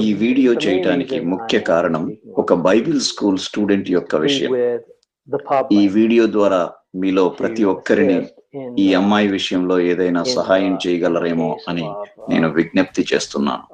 ఈ వీడియో చేయటానికి ముఖ్య కారణం ఒక బైబిల్ స్కూల్ స్టూడెంట్ యొక్క విషయం. ఈ వీడియో ద్వారా మీలో ప్రతి ఒక్కరిని ఈ అమ్మాయి విషయంలో ఏదైనా సహాయం చేయగలరేమో అని నేను విజ్ఞప్తి చేస్తున్నాను.